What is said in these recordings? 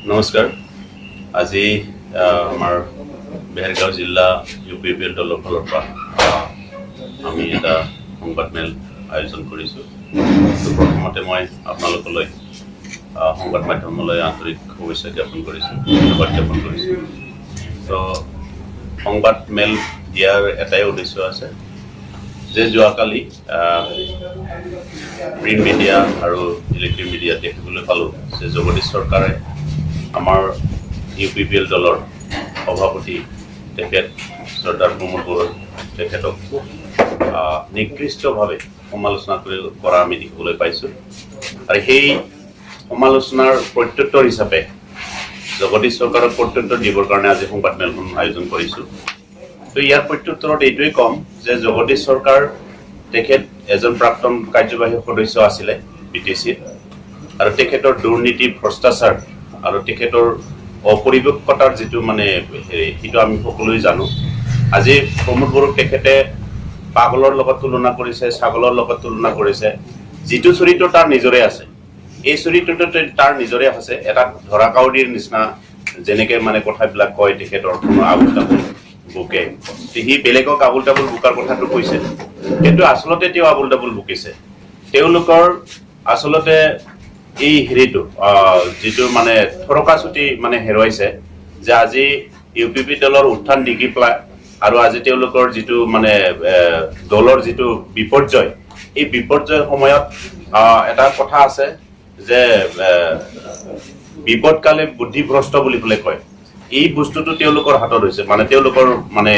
নমস্কাৰ। আজি আমাৰ বেহেৰগাঁও জিলা UPPL দলৰ ফালৰ পৰা আমি এটা সংবাদমেল আয়োজন কৰিছোঁ। প্ৰথমতে মই আপোনালোকলৈ সংবাদ মাধ্যমলৈ আন্তৰিক শুভেচ্ছা জ্ঞাপন কৰিছোঁ, ধন্যবাদ জ্ঞাপন কৰিছোঁ। তো সংবাদমেল দিয়াৰ এটাই উদ্দেশ্য আছে যে যোৱাকালি প্ৰিণ্ট মিডিয়া আৰু ইলেক্ট্ৰনিক মিডিয়াত দেখিবলৈ পালোঁ যে জগদীশ চৰকাৰে আমাৰ UPPL দলৰ সভাপতি তেখেত চৰ্দাৰ প্ৰমোদ বড়ো তেখেতক নিকৃষ্টভাৱে সমালোচনা কৰা আমি দেখিবলৈ পাইছোঁ। আৰু সেই সমালোচনাৰ প্ৰত্যুত্তৰ হিচাপে জগদীশ চৰকাৰক প্ৰত্যুত্তৰ দিবৰ কাৰণে আজি সংবাদমেলখন আয়োজন কৰিছোঁ। তো ইয়াৰ প্ৰত্যুত্তৰত এইটোৱেই ক'ম যে জগদীশ চৰকাৰ তেখেত এজন প্ৰাক্তন কাৰ্যবাহী সদস্য আছিলে BTCৰ, আৰু তেখেতৰ দুৰ্নীতি, ভ্ৰষ্টাচাৰ আৰু তেখেতৰ অপৰিপক্কতাৰ যিটো মানে সেইটো আমি সকলোৱে জানো। আজি প্ৰমোদ বড়োক তেখেতে পাগলৰ লগত তুলনা কৰিছে, ছাগলৰ লগত তুলনা কৰিছে। যিটো চৰিত্ৰ তাৰ নিজৰে আছে, এই চৰিত্ৰটো তাৰ নিজৰে আছে। এটা ধৰাকাউৰীৰ নিচিনা যেনেকৈ মানে কথাবিলাক কয়, তেখেতৰ কোনো আবুল তাবুল বুকে, সি বেলেগক আবুল তাবুল বোকাৰ কথাটো কৈছে, কিন্তু আচলতে তেওঁ আবুল তাবুল বুকিছে। তেওঁলোকৰ আচলতে এই হেৰিটো যিটো মানে থৰকাচুটি মানে হেৰুৱাইছে, যে আজি UPP দলৰ উত্থান ডিঙি পেলাই আৰু আজি তেওঁলোকৰ যিটো মানে দলৰ যিটো বিপৰ্যয়, এই বিপৰ্যয়ৰ সময়ত এটা কথা আছে যে বিপদকালে বুদ্ধিভ্ৰষ্ট বুলি পেলাই কয়। এই বস্তুটো তেওঁলোকৰ হাতত হৈছে, মানে তেওঁলোকৰ মানে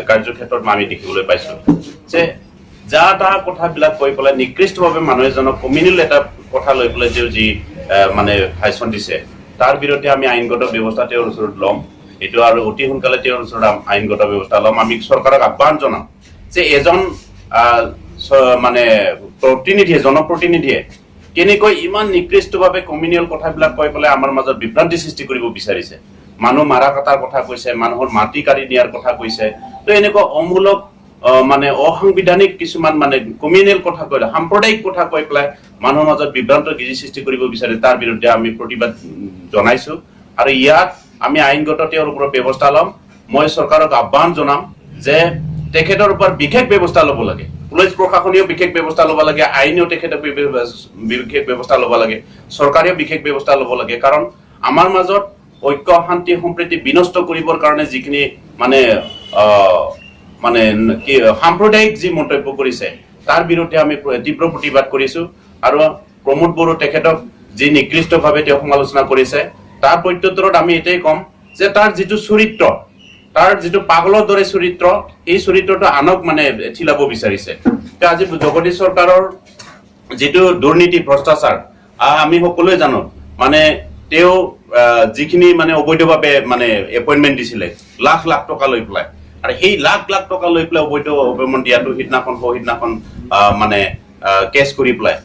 কাৰ্যক্ষেত্ৰত আমি দেখিবলৈ পাইছোঁ যে যা তা কথাবিলাক কৈ পেলাই নিকৃষ্টভাৱে মানুহ এজনক কমিউনেল এটা কথা লৈ পেলাই তেওঁ যি মানে ভাষণ দিছে, তাৰ বিৰুদ্ধে আমি আইনগত ব্যৱস্থা তেওঁৰ ওচৰত ল'ম। এইটো আৰু অতি সোনকালে তেওঁৰ ওচৰত আইনগত ব্যৱস্থা ল'ম। আমি চৰকাৰক আহ্বান জনাম যে এজন মানে প্ৰতিনিধিয়ে, জনপ্ৰতিনিধিয়ে কেনেকৈ ইমান নিকৃষ্টভাৱে কমিউনেল কথাবিলাক কৈ পেলাই আমাৰ মাজত বিভ্ৰান্তি সৃষ্টি কৰিব বিচাৰিছে। মানুহ মাৰা কটাৰ কথা কৈছে, মানুহৰ মাটি কাঢ়ি নিয়াৰ কথা কৈছে। তো এনেকুৱা অমূলক মানে অসাংবিধানিক কিছুমান মানে কমিউনেল কথা কৈ, সাম্প্ৰদায়িক কথা কৈ পেলাই মানুহৰ মাজত বিভ্ৰান্ত গিৰি সৃষ্টি কৰিব বিচাৰে। তাৰ বিৰুদ্ধে আমি প্ৰতিবাদ জনাইছোঁ আৰু ইয়াত আমি আইনগত তেওঁৰ ওপৰত ব্যৱস্থা ল'ম। মই চৰকাৰক আহ্বান জনাম যে তেখেতৰ ওপৰত বিশেষ ব্যৱস্থা ল'ব লাগে। পুলিচ প্ৰশাসনেও বিশেষ ব্যৱস্থা ল'ব লাগে, আইনেও তেখেতৰ বিশেষ ব্যৱস্থা ল'ব লাগে, চৰকাৰেও বিশেষ ব্যৱস্থা ল'ব লাগে। কাৰণ আমাৰ মাজত ঐক্য, শান্তি, সম্প্ৰীতি বিনষ্ট কৰিবৰ কাৰণে যিখিনি মানে মানে কি সাম্প্ৰদায়িক যি মন্তব্য কৰিছে, তাৰ বিৰুদ্ধে আমি তীব্ৰ প্ৰতিবাদ কৰিছোঁ। আৰু প্ৰমোদ বড়ো তেখেতক যি নিকৃষ্টভাৱে তেওঁ সমালোচনা কৰিছে, তাৰ প্ৰত্যুত্তৰত আমি এটাই ক'ম যে তাৰ যিটো চৰিত্ৰ, তাৰ যিটো পাগলৰ দৰে চৰিত্ৰ, এই চৰিত্ৰটো আনক মানে ঠিলাব বিচাৰিছে। আজি জগদীশ চৰকাৰৰ যিটো দুৰ্নীতি, ভ্ৰষ্টাচাৰ আমি সকলোৱে জানো। মানে তেওঁ যিখিনি মানে অবৈধভাৱে মানে এপইণ্টমেণ্ট দিছিলে লাখ লাখ টকা লৈ পেলাই, আৰু সেই লাখ লাখ টকা লৈ পেলাই অবৈধ এপইণ্টমেণ্ট দিয়াটো সিদিনাখন মানে কেছ কৰি পেলাই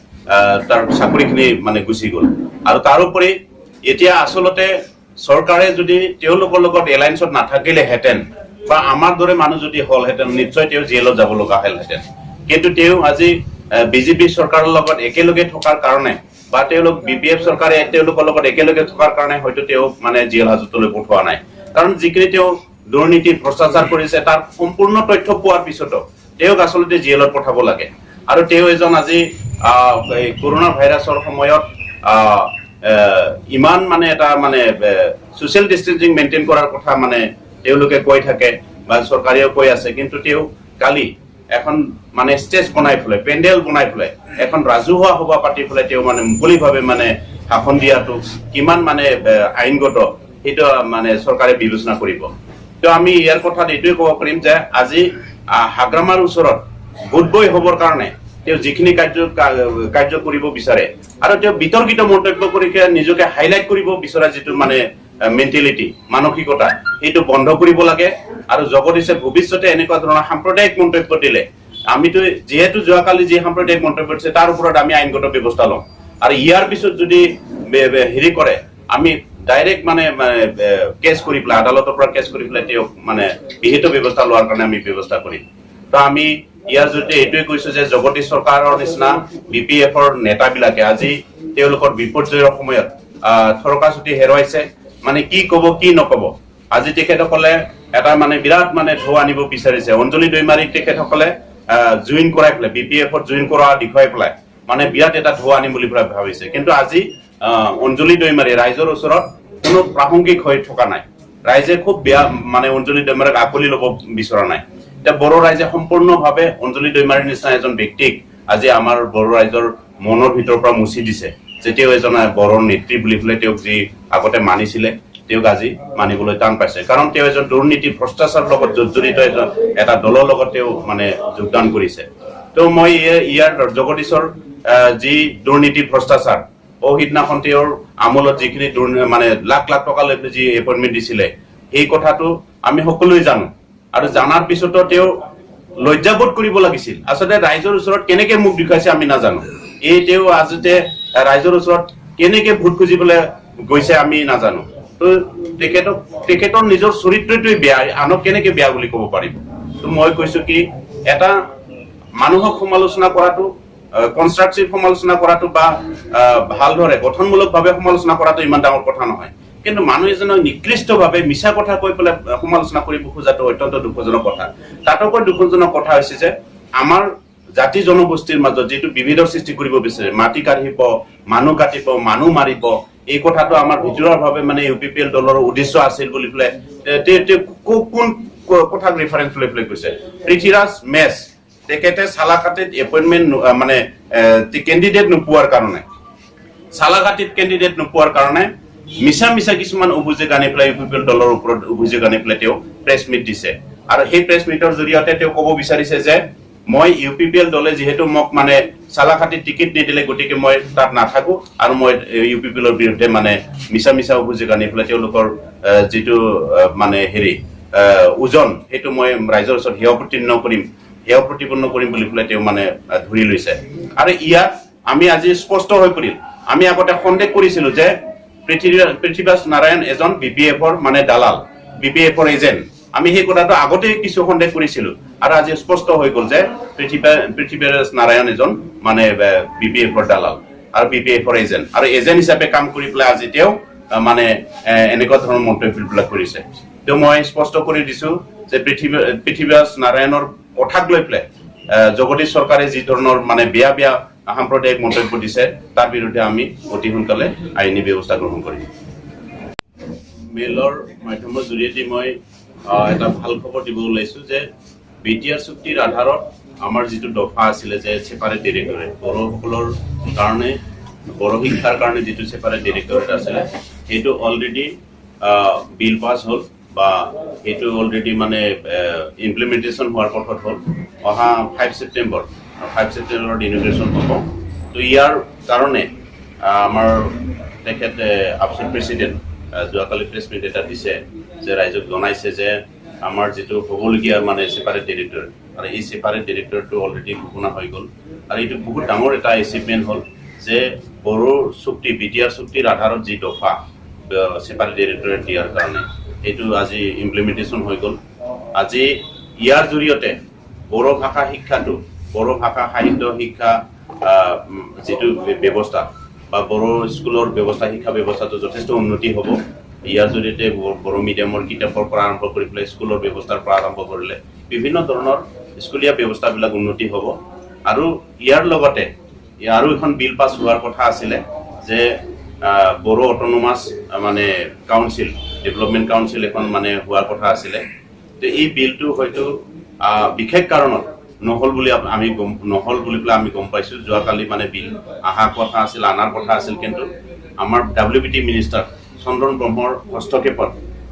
তাৰ চাকৰিখিনি মানে গুচি গ'ল। আৰু তাৰোপৰি এতিয়া আচলতে চৰকাৰে যদি তেওঁলোকৰ লগত এলায়েন্সত নাথাকিলেহেঁতেন বা আমাৰ দৰে মানুহ যদি হ'লহেঁতেন, নিশ্চয় তেওঁ জেলত যাব লগা হ'লহেঁতেন। কিন্তু তেওঁ আজি BJP চৰকাৰৰ লগত একেলগে থকাৰ কাৰণে বা তেওঁলোক BPF চৰকাৰে তেওঁলোকৰ লগত একেলগে থকাৰ কাৰণে হয়তো তেওঁ মানে জেল হাজতলৈ পঠোৱা নাই। কাৰণ যিখিনি তেওঁ দুৰ্নীতি, ভ্ৰষ্টাচাৰ কৰিছে তাৰ সম্পূৰ্ণ তথ্য পোৱাৰ পিছতো তেওঁক আচলতে জেলত পঠাব লাগে। আৰু তেওঁ এজন আজি কৰোণা ভাইৰাছৰ সময়ত ইমান মানে এটা মানে ছ'চিয়েল ডিষ্টেন্সিং মেইনটেইন কৰাৰ কথা মানে তেওঁলোকে কৈ থাকে বা চৰকাৰেও কৈ আছে, কিন্তু তেওঁ কালি এখন মানে ষ্টেজ বনাই পেলাই, পেণ্ডেল বনাই পেলাই এখন ৰাজহুৱা সভা পাতি পেলাই তেওঁ মানে মুকলিভাৱে মানে ভাষণ দিয়াটো কিমান মানে আইনগত, সেইটো মানে চৰকাৰে বিবেচনা কৰিব। তো আমি ইয়াৰ কথাত এইটোৱে ক'ব পাৰিম যে আজি হাগ্ৰামাৰ ওচৰত ভোটবৈ হ'বৰ কাৰণে তেওঁ যিখিনি কাৰ্য কৰিব বিচাৰে আৰু তেওঁ বিতৰ্কিত মন্তব্য কৰি নিজকে হাইলাইট কৰিব বিচৰা যিটো মানে মেণ্টেলিটি, মানসিকতা, সেইটো বন্ধ কৰিব লাগে। আৰু জগদীশে ভৱিষ্যতে এনেকুৱা ধৰণৰ সাম্প্ৰদায়িক মন্তব্য দিলে, আমিতো যিহেতু যোৱাকালি যি সাম্প্ৰদায়িক মন্তব্য দিছে তাৰ ওপৰত আমি আইনগত ব্যৱস্থা ল'ম। আৰু ইয়াৰ পিছত যদি হেৰি কৰে, আমি ডাইৰেক্ট মানে কেছ কৰি পেলাই, আদালতৰ পৰা কেছ কৰি পেলাই তেওঁক মানে বিহিত ব্যৱস্থা লোৱাৰ কাৰণে আমি ব্যৱস্থা কৰিম। তো আমি ইয়াৰ জৰিয়তে এইটোৱে কৈছো যে জগতী চৰকাৰৰ নিচিনা BPF-ৰ নেতাবিলাকে আজি তেওঁলোকৰ বিপৰ্যয়ৰ সময়ত থৰকা চুটি হেৰুৱাইছে মানে কি কব কি নকব আজি তেখেতসকলে এটা মানে বিৰাট মানে ঢৌ আনিব বিচাৰিছে অঞ্জলি দৈমাৰীক তেখেতসকলে জুইন কৰাই পেলাই BPF-ত জুইন কৰা দেখুৱাই পেলাই মানে বিৰাট এটা ঢৌ আনিম বুলি ভাবিছে কিন্তু আজি অঞ্জলি দৈমাৰী ৰাইজৰ ওচৰত কোনো প্ৰাসংগিক হৈ থকা নাই ৰাইজে খুব বেয়া মানে অঞ্জলি দৈমাৰীক আকলি ল'ব বিচৰা নাই এটা বড় ৰাইজে সম্পূৰ্ণভাৱে অঞ্জলি দৈমাৰীৰ নিচিনা এজন ব্যক্তিক আজি আমাৰ বড় ৰাইজৰ মনৰ ভিতৰৰ পৰা মুছি দিছে যে তেওঁ এজন বড় নেত্ৰী বুলি পেলাই তেওঁক যি আগতে মানিছিলে তেওঁক আজি মানিবলৈ টান পাইছে কাৰণ তেওঁ এজন দুৰ্নীতি ভ্ৰষ্টাচাৰৰ লগত জড়িত এটা দলৰ লগত তেওঁ মানে যোগদান কৰিছে তো মই ইয়াৰ জগদীশৰ যি দুৰ্নীতি ভ্ৰষ্টাচাৰ সিদিনাখন তেওঁৰ আমলত যিখিনি মানে লাখ লাখ টকা লৈ যি এপইণ্টমেণ্ট দিছিলে এই কথাটো আমি সকলোৱে জানো আৰু জানাৰ পিছতো তেওঁ লজ্জাবোধ কৰিব লাগিছিল আচলতে ৰাইজৰ ওচৰত কেনেকে মুখ দেখুৱাইছে আমি নাজানো এই তেওঁ আজিতে ৰাইজৰ ওচৰত কেনেকে ভোট খুজিবলৈ গৈছে আমি নাজানো তো তেখেতৰ নিজৰ চৰিত্ৰটোই বেয়া আনক কেনেকে বেয়া বুলি ক'ব পাৰিব তো মই কৈছো কি এটা মানুহক সমালোচনা কৰাটো কনষ্ট্ৰাকটিভ সমালোচনা কৰাটো বা ভালদৰে গঠনমূলকভাৱে সমালোচনা কৰাটো ইমান ডাঙৰ কথা নহয় কিন্তু মানুহ এজনক নিকৃষ্টভাৱে মিছা কথা কৈ পেলাই সমালোচনা কৰিব খোজাটো অত্যন্ত দুখজনক কথা তাতকৈ দুখজনক কথা হৈছে যে আমাৰ জাতি জনগোষ্ঠীৰ মাজত যিটো বিভেদৰ সৃষ্টি কৰিব বিচাৰে মাটি কাঢ়িব মানুহ কাটিব মানুহ মাৰিব এই কথাটো আমাৰ ভিতৰুৱাভাৱে মানে UPPL দলৰ উদ্দেশ্য আছিল বুলি পেলাই কোন কথাক ৰেফাৰেন্স লৈ পেলাই কৈছে পৃথ্বীৰাজ মেছ তেখেতে সালাকাটিত এপইণ্টমেণ্ট মানে কেণ্ডিডেট নোপোৱাৰ কাৰণে সালাকাটিত কেণ্ডিডেট নোপোৱাৰ কাৰণে মিছা কিছুমান অভিযোগ আনি পেলাই UPPL দলৰ ওপৰত অভিযোগ আনি পেলাই তেওঁ প্ৰেছ মিট দিছে আৰু সেই প্ৰেছ মিটৰ জৰিয়তে তেওঁ ক'ব বিচাৰিছে যে মই UPPL দলে যেহেতু মোক মানে সালাকাটিত টিকেট নিদিলে গতিকে মই তাত নাথাকো আৰু মই UPPLৰ বিৰুদ্ধে মানে মিছা অভিযোগ আনি পেলাই তেওঁলোকৰ যিটো মানে হেৰি ওজন সেইটো মই ৰাইজৰ ওচৰত হেয় প্ৰতিপন্ন কৰিম বুলি পেলাই তেওঁ মানে ধৰি লৈছে আৰু ইয়াত আমি আজি স্পষ্ট হৈ পৰিল আমি আগতে সন্দেহ কৰিছিলো যে পৃথ্বীৰাজ নাৰায়ণ এজন BPF-ৰ মানে দালাল BPF-ৰ এজেণ্ট আমি সেই কথাটো আগতে কিছু সন্দেহ কৰিছিলো আৰু আজি স্পষ্ট হৈ গ'ল যে পৃথ্বীৰাজ নাৰায়ণ এজন মানে BPF-ৰ দালাল আৰু BPF-ৰ এজেণ্ট আৰু এজেণ্ট হিচাপে কাম কৰি পেলাই আজি তেওঁ মানে এনেকুৱা ধৰণৰ মন্তব্যবিলাক কৰিছে তো মই স্পষ্ট কৰি দিছো যে পৃথ্বীৰাজ নাৰায়ণৰ কথাক লৈ পেলাই জগদীশ চৰকাৰে যি ধৰণৰ মানে বেয়া সাম্প্ৰদায়িক মন্তব্য দিছে তাৰ বিৰুদ্ধে আমি অতি সোনকালে আইনী ব্যৱস্থা গ্ৰহণ কৰিম মেইলৰ মাধ্যমৰ জৰিয়তে মই এটা ভাল খবৰ দিব ওলাইছো যে BTR চুক্তিৰ আধাৰত আমাৰ যিটো দফা আছিলে যে সেপাৰেট ডিৰেক্টৰেট বড়োসকলৰ কাৰণে বড়ো শিক্ষাৰ কাৰণে যিটো সেপাৰেট ডিৰেক্টৰেট আছিলে সেইটো অলৰেডি বিল পাছ হ'ল বা সেইটো অলৰেডি মানে ইমপ্লিমেন্টেশন হোৱাৰ পথত হ'ল অহা 5 ছেপ্টেম্বৰত ইনগ্ৰেশ্যন হ'ব তো ইয়াৰ কাৰণে আমাৰ তেখেতে আপচেট প্ৰেচিডেণ্ট যোৱাকালি প্ৰেছ মিট এটা দিছে যে ৰাইজক জনাইছে যে আমাৰ যিটো হ'বলগীয়া মানে সেপাৰেট ডিৰেক্টৰেট আৰু এই সেপাৰেট ডিৰেক্টৰেটটো অলৰেডি ঘোষণা হৈ গ'ল আৰু এইটো বহুত ডাঙৰ এটা এচিভমেণ্ট হ'ল যে বড়ো চুক্তি BTR চুক্তিৰ আধাৰত যি দফা সেপাৰেট ডিৰেক্টৰেট দিয়াৰ কাৰণে এইটো আজি ইমপ্লিমেন্টেশন হৈ গ'ল আজি ইয়াৰ জৰিয়তে বড়ো ভাষা শিক্ষাটো বড়ো ভাষা সাহিত্য শিক্ষা যিটো ব্যৱস্থা বা বড়ো স্কুলৰ ব্যৱস্থা শিক্ষা ব্যৱস্থাটো যথেষ্ট উন্নতি হ'ব ইয়াৰ জৰিয়তে বড়ো মিডিয়ামৰ কিতাপৰ পৰা আৰম্ভ কৰি পেলাই স্কুলৰ ব্যৱস্থাৰ পৰা আৰম্ভ কৰিলে বিভিন্ন ধৰণৰ স্কুলীয়া ব্যৱস্থাবিলাক উন্নতি হ'ব আৰু ইয়াৰ লগতে আৰু এখন বিল পাছ হোৱাৰ কথা আছিলে যে বড়ো অটোনমাস মানে কাউন্সিল ডেভেলপমেন্ট কাউন্সিল এখন মানে হোৱাৰ কথা আছিলে তো এই বিলটো হয়তো বিশেষ কাৰণত নহল বুলি আমি গম পাইছো যোৱাকালি মানে বিল আনাৰ কথা আছিল কিন্তু আমাৰ WBT মিনিষ্টাৰ চন্দন ব্ৰহ্মৰ হস্তক্ষেপত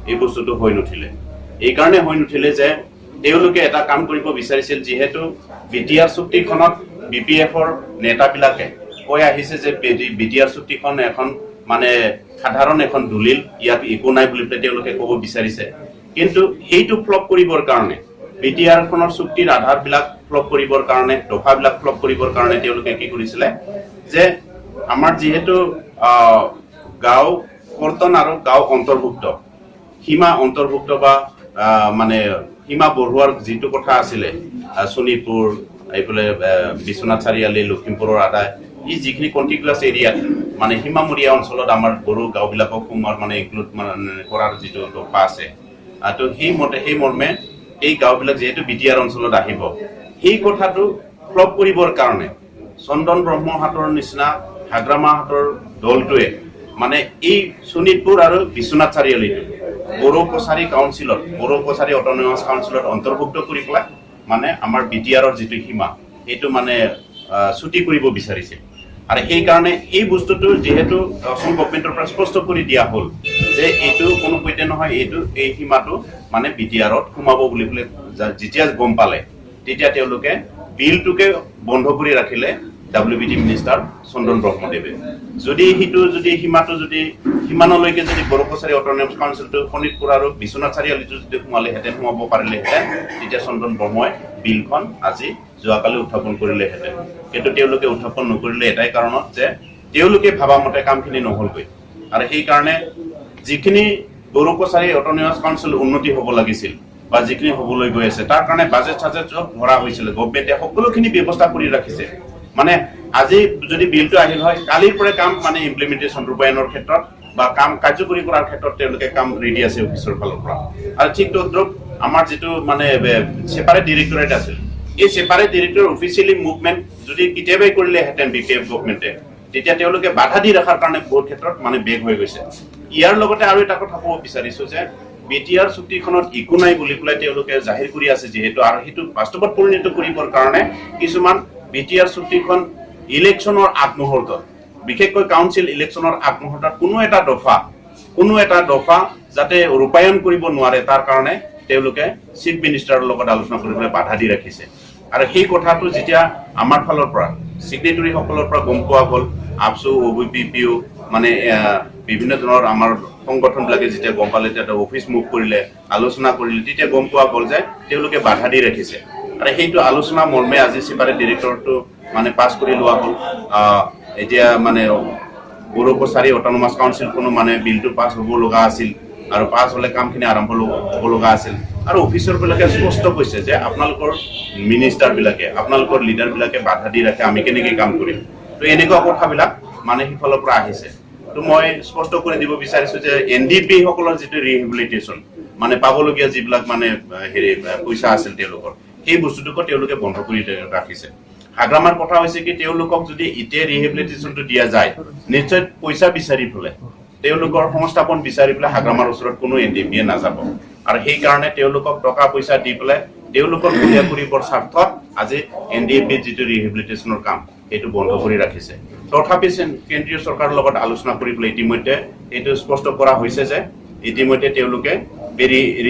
এই বস্তুটো হৈ নুঠিলে এই কাৰণে হৈ নুঠিলে যে তেওঁলোকে এটা কাম কৰিব বিচাৰিছিল যিহেতু BTR চুক্তিখনত BPF-ৰ নেতাবিলাকে কৈ আহিছে যে BTR চুক্তিখন এখন মানে সাধাৰণ এখন দলিল ইয়াত একো নাই বুলি তেওঁলোকে ক'ব বিচাৰিছে কিন্তু সেইটো ফ্লপ কৰিবৰ কাৰণে BTR খনৰ চুক্তিৰ আধাৰবিলাক ফ্লপ কৰিবৰ কাৰণে দফাবিলাক ফ্লপ কৰিবৰ কাৰণে তেওঁলোকে কি কৰিছিলে যে আমাৰ যিহেতু গাঁও কৰ্তন আৰু গাঁও অন্তৰ্ভুক্ত সীমা অন্তৰ্ভুক্ত বা মানে সীমা বঢ়োৱাৰ যিটো কথা আছিলে শোণিতপুৰ এইফালে বিশ্বনাথ চাৰিআলি লখিমপুৰৰ আদায় এই যিখিনি কণ্টিগুৱাছ এৰিয়াত মানে সীমামূৰীয়া অঞ্চলত আমাৰ বড়ো গাঁওবিলাকক সোমোৱাৰ মানে ইনক্লুড মানে কৰাৰ যিটো দফা আছে তো সেই মৰ্মে এই গাঁওবিলাক যিহেতু বিটিআৰ অঞ্চলত আহিব সেই কথাটো ফ্লপ কৰিবৰ কাৰণে চন্দন ব্ৰহ্মহাটৰ নিচিনা হাগ্ৰামাহাটৰ দলটোৱে মানে এই শোণিতপুৰ আৰু বিশ্বনাথ চাৰিআলিটো বড়ো কছাৰী কাউন্সিলত বড়ো কছাৰী অট'নমাছ কাউন্সিলত অন্তৰ্ভুক্ত কৰি পেলাই মানে আমাৰ বিটিআৰৰ যিটো সীমা সেইটো মানে ছুটি কৰিব বিচাৰিছে আৰু সেইকাৰণে এই বস্তুটো যিহেতু অসম গভৰ্ণমেণ্টৰ পৰা স্পষ্ট কৰি দিয়া হ'ল যে এইটো কোনো পধ্যে নহয় এই সীমাটো মানে বিটিআৰত সোমাব বুলি পেলাই যেতিয়া গম পালে তেতিয়া তেওঁলোকে বিলটোকে বন্ধ কৰি ৰাখিলে WBD মিনিষ্টাৰ চন্দন ব্ৰহ্মদেৱে যদি সীমাটো যদি সিমানলৈকে যদি বড়ো কছাৰী অট'নমাছ কাউন্সিলটো শোণিতপুৰ আৰু বিশ্বনাথ চাৰিআলিটো যদি সোমাব পাৰিলেহেঁতেন তেতিয়া চন্দন ব্ৰহ্মই বিলখন আজি যোৱাকালি উত্থাপন কৰিলেহেঁতেন কিন্তু তেওঁলোকে উত্থাপন নকৰিলে এটাই কাৰণত যে তেওঁলোকে ভাবা মতে কামখিনি নহ'লগৈ আৰু সেইকাৰণে যিখিনি বড়ো কছাৰী অট'নমাছ কাউন্সিল উন্নতি হ'ব লাগিছিল বা যিখিনি হ'বলৈ গৈ আছে তাৰ কাৰণে বাজেট চাজেট চব ভৰা হৈছিলে গভৰ্ণমেণ্টে সকলোখিনি ব্যৱস্থা কৰি ৰাখিছে মানে আজি যদি বিলটো আহিল হয় কালিৰ পৰা কাম মানে ইমপ্লিমেণ্টেশ্যন ৰূপায়ণৰ ক্ষেত্ৰত বা কাম কাৰ্যকৰী কৰাৰ ক্ষেত্ৰত তেওঁলোকে কাম ৰেডি আছে অফিচৰ ফালৰ পৰা আৰু ঠিক তদ্ৰূপ আমাৰ যিটো মানে ছেপাৰেট ডিৰেক্টৰেট আছিল এই ছেপাৰেট ডিৰেক্টৰ অফিচিয়েলি মুভমেণ্ট যদি কেতিয়াবাই কৰিলেহেঁতেন BPF গভৰ্ণমেণ্টে তেতিয়া তেওঁলোকে বাধা দি ৰখাৰ কাৰণে বহুত ক্ষেত্ৰত মানে বেগ হৈ গৈছে ইয়াৰ লগতে আৰু এটা কথা ক'ব বিচাৰিছো যে বিটিআৰ চুক্তিখনত একো নাই বুলি পেলাই তেওঁলোকে জাহিৰ কৰি আছে যিহেতু আৰু সেইটো বাস্তৱত পৰিণত কৰিবৰ কাৰণে কিছুমান বিটিআৰ চুক্তিখন ইলেকশ্যনৰ আগমুহূৰ্তত বিশেষকৈ কাউন্সিল ইলেকশ্যনৰ আগমুহূৰ্তত কোনো এটা দফা যাতে ৰূপায়ণ কৰিব নোৱাৰে তাৰ কাৰণে তেওঁলোকে চিফ মিনিষ্টাৰৰ লগত আলোচনা কৰিবলৈ বাধা দি ৰাখিছে আৰু সেই কথাটো যেতিয়া আমাৰ ফালৰ পৰা ছিগনেটৰী সকলৰ পৰা গম পোৱা গ'ল আপচু OBPPO মানে বিভিন্ন ধৰণৰ আমাৰ সংগঠনবিলাকে যেতিয়া গম পালে তেতিয়া অফিচ মুভ কৰিলে আলোচনা কৰিলে তেতিয়া গম পোৱা গ'ল যে তেওঁলোকে বাধা দি ৰাখিছে আৰু সেইটো আলোচনা মৰ্মে আজি ছেপাৰেট ডিৰেক্টৰটো মানে পাছ কৰি লোৱা হ'ল এতিয়া মানে বড়ো কছাৰী অট'নমাছ কাউন্সিলখনো মানে বিলটো পাছ হ'ব লগা আছিল আৰু পাছ হ'লে কামখিনি আৰম্ভ হ'ব লগা আছিল আৰু অফিচাৰবিলাকে স্পষ্ট কৈছে যে আপোনালোকৰ মিনিষ্টাৰবিলাকে আপোনালোকৰ লিডাৰবিলাকে বাধা দি ৰাখে আমি কেনেকৈ কাম কৰিম তো এনেকুৱা কথাবিলাক মানে সিফালৰ পৰা আহিছে তো মই স্পষ্ট কৰি দিব বিচাৰিছোঁ যে NDP সকলৰ যিটো ৰিহেবিলিটেশ্যন মানে পাবলগীয়া যিবিলাক মানে পইচা আছিল তেওঁলোকৰ সেই বস্তুটোকো তেওঁলোকে বন্ধ কৰি ৰাখিছে হাগ্ৰামাৰ কথা হৈছে কি তেওঁলোকক যদি এতিয়া ৰিহেবিলিটেশ্যনটো দিয়া যায় নিশ্চয় পইচা বিচাৰি পেলাই তেওঁলোকৰ সংস্থাপন বিচাৰি পেলাই হাগ্ৰামাৰ ওচৰত কোনো NDPয়ে নাযাব আৰু সেইকাৰণে তেওঁলোকক টকা পইচা দি পেলাই তেওঁলোকৰ সুবিধা কৰিবৰ স্বাৰ্থত আজি NDP যিটো ৰিহেবিলিটেশ্যনৰ কাম সেইটো বন্ধ কৰি ৰাখিছে তথাপি কেন্দ্ৰীয় চৰকাৰৰ লগত আলোচনা কৰি পেলাই ইতিমধ্যে এইটো স্পষ্ট কৰা হৈছে যে ইতিমধ্যে তেওঁলোকে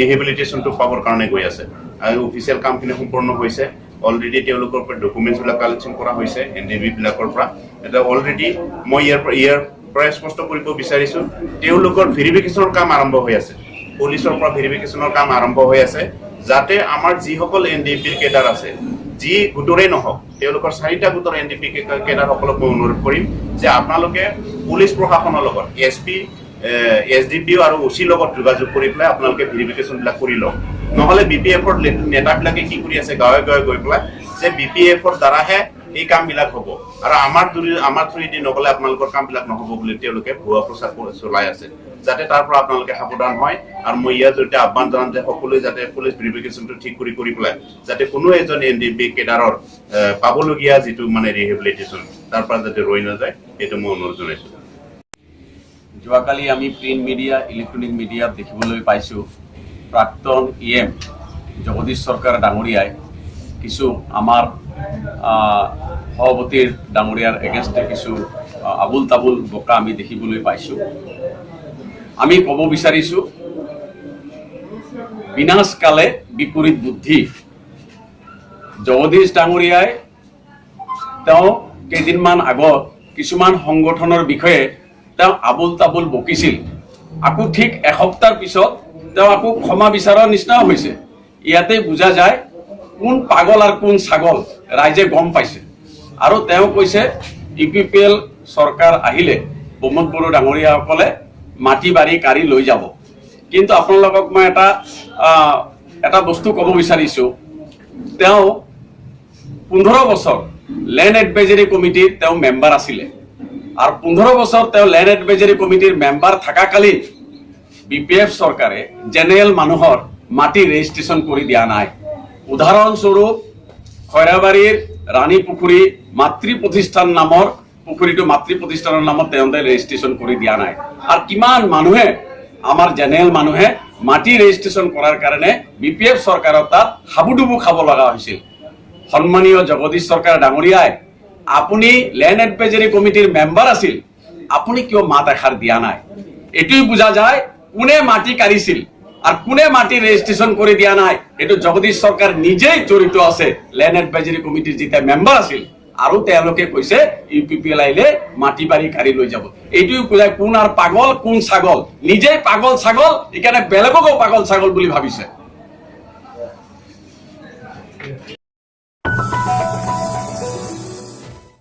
ৰিহেবিলিটেশ্যনটো পাবৰ কাৰণে গৈ আছে আৰু অফিচিয়েল কামখিনি সম্পূৰ্ণ হৈছে অলৰেডি তেওঁলোকৰ পৰা ডকুমেণ্টছবিলাক কালেকশ্যন কৰা হৈছে NDP বিলাকৰ পৰা এটা অলৰেডি মই ইয়াৰ পৰা স্পষ্ট কৰিব বিচাৰিছোঁ তেওঁলোকৰ ভেৰিফিকেশ্যনৰ কাম আৰম্ভ হৈ আছে পুলিচৰ পৰা ভেৰিফিকেশ্যনৰ কাম আৰম্ভ হৈ আছে যাতে আমাৰ যিসকল NDPৰ কেডাৰ আছে যি গোটৰে নহওক তেওঁলোকৰ 4টা গোটৰ NDP কেডাৰসকলক মই অনুৰোধ কৰিম যে আপোনালোকে পুলিচ প্ৰশাসনৰ লগত SP SDPO আৰু OC লগত যোগাযোগ কৰি পেলাই আপোনালোকে ভেৰিফিকেশ্যনবিলাক কৰি লওক নহ'লে BPFৰ নেতাবিলাকে কি কৰি আছে গাঁৱে গাঁৱে গৈ পেলাই যে BPFৰ দ্বাৰাহে এই কামবিলাক হ'ব আৰু আমাৰ থ্ৰুদি নগ'লে আপোনালোকৰ কামবিলাক নহ'ব বুলি তেওঁলোকে ভুৱা প্ৰচাৰ চলাই আছে যাতে তাৰ পৰা আপোনালোকে সাৱধান হয় আৰু মই ইয়াৰ জৰিয়তে আহ্বান জনাম যে সকলোৱে যাতে পুলিচ ভেৰিফিকেশ্যনটো ঠিক কৰি পেলাই যাতে কোনো এজন NDP কেডাৰৰ পাবলগীয়া যিটো মানে ৰিহেবিলিটেশ্যন তাৰ পৰা যাতে ৰৈ নাযায় এইটো মই অনুৰোধ জনাইছোঁ যোৱাকালি আমি প্ৰিণ্ট মিডিয়া ইলেক্ট্ৰনিক মিডিয়াত দেখিবলৈ পাইছোঁ প্ৰাক্তন EM জগদীশ চৰকাৰ ডাঙৰীয়াই কিছু আমাৰ সভাপতিৰ ডাঙৰীয়াৰ এগেইনষ্টে কিছু আবুল তাবুল বকা আমি দেখিবলৈ পাইছোঁ আমি ক'ব বিচাৰিছোঁ বিনাশকালে বিপৰীত বুদ্ধি জগদীশ ডাঙৰীয়াই তেওঁ কেইদিনমান আগত কিছুমান সংগঠনৰ বিষয়ে তেওঁ আবুল তাবুল বকিছিল আকৌ ঠিক এসপ্তাহৰ পিছত তেওঁ আকৌ ক্ষমা বিচাৰৰ নিচিনাও হৈছে ইয়াতে বুজা যায় কোন পাগল আৰু কোন ছাগল ৰাইজে গম পাইছে আৰু তেওঁ কৈছে UPPL চৰকাৰ আহিলে প্ৰমোদ বড়ো ডাঙৰীয়াসকলে মাটি বাৰী কাঢ়ি লৈ যাব কিন্তু আপোনালোকক মই এটা এটা বস্তু ক'ব বিচাৰিছোঁ, তেওঁ 15 বছৰ লেণ্ড এডভাইজৰী কমিটিৰ তেওঁ মেম্বাৰ আছিলে আৰু 15 বছৰ তেওঁ লেণ্ড এডভাইজৰী কমিটিৰ মেম্বাৰ থাকাকালীন BPF চৰকাৰে জেনেৰেল মানুহৰ মাটি ৰেজিষ্ট্ৰেশ্যন কৰি দিয়া নাই। উদাহৰণস্বৰূপ খৈৰাবাৰীৰ ৰাণী পুখুৰী মাতৃ প্ৰতিষ্ঠান নামৰ পুখুৰীটো মাতৃ প্ৰতিষ্ঠানৰ নামত তেওঁলোকে ৰেজিষ্ট্ৰেশ্যন কৰি দিয়া নাই। আৰু কিমান মানুহে আমাৰ জেনেৰেল মানুহে মাটি ৰেজিষ্ট্ৰেশ্যন কৰাৰ কাৰণে BPF চৰকাৰৰ তাত হাবুডুবু খাব লগা হৈছিল। সন্মানীয় জগদীশ চৰকাৰ ডাঙৰীয়াই, আপুনি লেণ্ড এডভাইজৰী কমিটিৰ মেম্বাৰ আছিল, আপুনি কিয় মাত এষাৰ দিয়া নাই? এইটোই বুজা যায় কোনে মাটি কাঢ়িছিল আৰু কোনে মাটি ৰেজিষ্ট্ৰেশ্যন কৰি দিয়া নাই। এইটো জগদীশ চৰকাৰ নিজেই জড়িত আছে লেণ্ড এডভাইজৰী কমিটিৰ যেতিয়া মেম্বাৰ আছিল, আৰু তেওঁলোকে কৈছে UPPL আহিলে মাটি বাৰী কাঢ়ি লৈ যাব। এইটোই বুজায় কোন আৰু পাগল কোন ছাগল। নিজেই পাগল ছাগল, এইকাৰণে বেলেগকো পাগল ছাগল বুলি ভাবিছে।